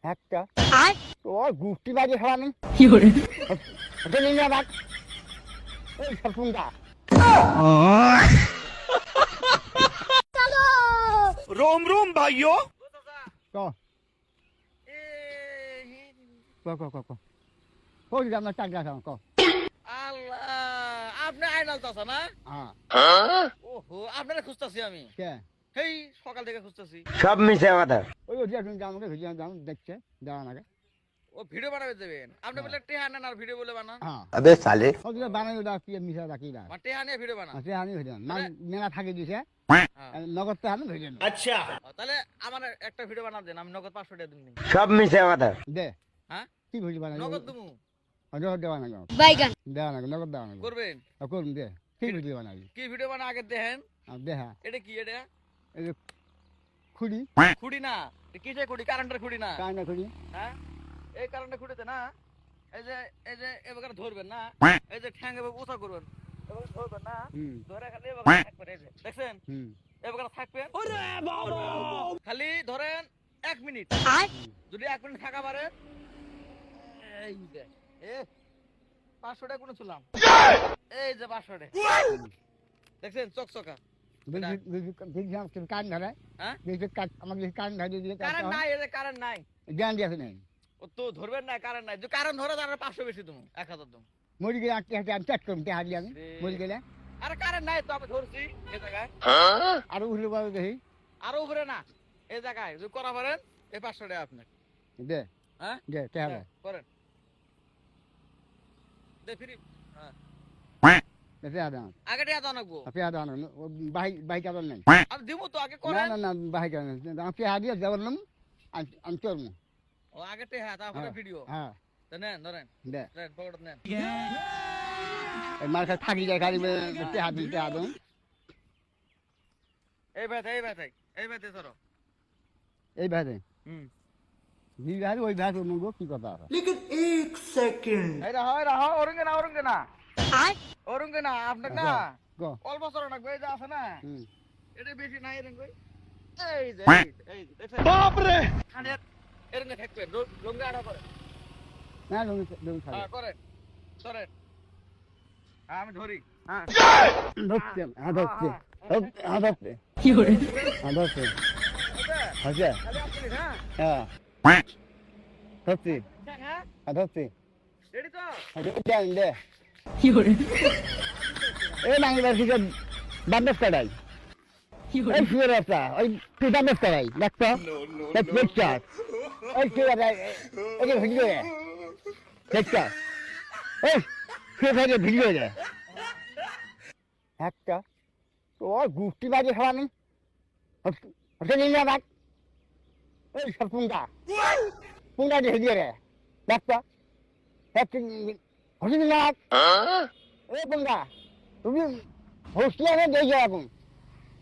একটা ওর গুষ্টি বাজে খাওয়ানি ওটা নিয়ে যা বাদ এই সরপুঙ্গা रोम रोम भाइयों ক কই দিলাম না টাকা খাও ক আল্লাহ আপনি আইনাল চাচা না হ্যাঁ ওহো আপনারা খুঁজতাছি আমি কে হেই সকাল থেকে খুঁজতাছি सब मिसे কথা ওই ওই এখন যাও আমাকে ভিডিও দাও দেখছে দাঁড়ান আগে ও ভিডিও বানাবে দেবেন আপনি বলে টেহা নেন আর ভিডিও বলে বানান হ্যাঁ अबे साले ওই যে বানাই দাও কি মিশা রাখি দাও মানে টেহা নিয়ে ভিডিও বানান আছে আমি ভিডিও না মেলা থাকে দিছে হ্যাঁ। নগদ তো আমি ভিডিও अच्छा তাহলে আমার একটা ভিডিও বানা দেন আমি নগদ 500 টাকা দিন सब मिसे কথা দে হ্যাঁ কি ভিডিও বানাই নগদ দিমু নগদ দেওয়া না বাইগান দেওয়া না নগদ দেওয়া না করবেন করুন দে কি ভিডিও বানাবি কি ভিডিও বানা আগে দেখেন দে হ্যাঁ এটা কি এটা এই যে খুঁড়ি খুঁড়ি না কিসে খুঁড়ি কারেন্টের খুঁড়ি না কায়না খুঁড়ি হ্যাঁ এই কারেন্টের খুঁড়িতে না এই যে এবার ধরবেন না এই যে ঠ্যাং এভাবে উঁচা করবেন এভাবে ধরবেন না হুম ধরে খালি এভাবে থাকবেন এই যে দেখছেন হুম এবার থাকবেন খালি ধরেন 1 মিনিট যদি 1 মিনিট থাকা পারেন এই যে এ 500 টাকা কোনো ছিলাম এই যে 500 টাকা দেখছেন চকচকা কান ধরে হ্যাঁ আমাকে কান ধরে দিয়ে কারেন্ট নাই এই যে কারেন্ট নাই জ্ঞান দিয়ে নেই ও তো ধরবেন না কারেন্ট নাই যে কারেন্ট ধরে তাহলে 500 বেশি তুমি 1000 তুমি মরি গেলে আমি চাট করুন হারিয়ে আমি মরি গেলে আরে কারেন্ট নাই তো আমি ধরছি এই জায়গায় আরো উঠলে পাবে দেখি আরো উপরে না এই জায়গায় যদি করা পারেন এই 500 টাকা আপনার দে হ্যাঁ দে কে হবে করেন দে ফ্রি হ্যাঁ দে হবে আগে টাকা দাও নাকবো আপনি আদা না বাই কারণ নাই আমি দিব তো আগে না করেন না না বাই কারণ আপনি হারিয়ে যাবলাম আমি চলবো ও আগে টাকা তারপরে ভিডিও হ্যাঁ তো নেন ধরেন দে নেন পকেট নেন মার কাছে থাকি যায় খালি হাত দিতে আদম এই ভাই ধরো এই ভাই হুম জি ভাই ওই ভাই মুগো কি কথা আছে लेकिन एक सेकंड এই রাহো অরঙ্গে না আপনার না গো অল্প সরো না এই যে আছে না হুম এটা বেশি নাই এরঙ্গ এই যে দেখছেন बाप रे খানে এরঙ্গে থাকবেন লঙ্গা আড়া করে না তুমি খাবে হ্যাঁ করেন ধরেন হ্যাঁ আমি ধরি হ্যাঁ ধরতে ধরতে ধরতে কি করে ধরতে আচ্ছা খালি আপনি হ্যাঁ হ্যাঁ ধরতে হ্যাঁ ধরতে রেডি তো দেন দে কি করে এই নাঙ্গিবার থেকে বান্ডেজ করাই কি করে এই শুয়ে রাস্তা ওই তুই বান্ডেজ করাই দেখতো দেখছো ওই শুয়ে ওই যে ভিডিও দেখছো এই শুয়ে থাকে ভিডিও যায় একটা ওর গুষ্টি বাজে খাওয়ানি ওটা নিয়ে যা বাদ এই সরপুঙ্গা পুঙ্গা দিয়ে ভিডিও রে দেখতো হচ্ছে না এই পুঙ্গা তুমি হোস্টেলে আমি দেখে এখন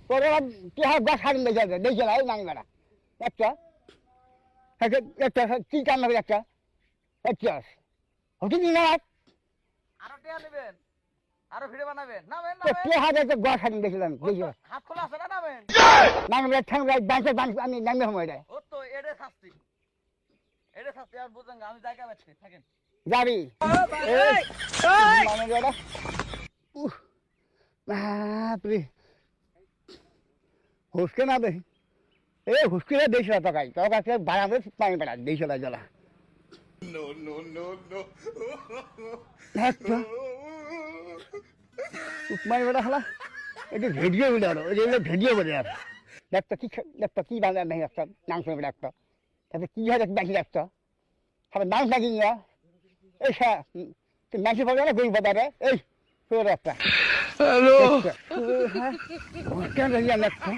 তোর কি হয় গাছ হারিয়ে দেখে এই নাঙ্গারা একটা একটা কি কাম হবে একটা একটা হচ্ছে না আরো টিয়া নেবেন আরো ভিডিও বানাবেন নামেন কে হাত একটা গাছ হারিয়ে দেখলাম দেখে হাত খোলা আছে না নামেন নাঙ্গা ঠাং বাঁচে আমি নাঙ্গে সময় দেয় ও তো এডে শাস্তি আর বুঝেন আমি জায়গা পাচ্ছি থাকেন যাবি মানে দাদা বাপরে হুসকে না দে এ হুসকে দেশ তকাই তোর কাছে বাড়াবে পানি পেড়া দেশ জ্বালা नो नो नो नो উপমাই বেড়া হলা এটা ভিডিও বিড়ালো ওই যে ভিডিও বলে আর দেখতো কি বাংলা নেই একটা নাম শুনে একটা তাতে কি হয় দেখি একটা তাহলে নাম নাকি না এই তুই নাকি পাবে না গই বাজারে এই তোর একটা हेलो কেন লাগতো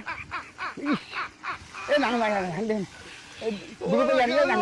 এই নাম লাগে দুটো জানিয়ে নাম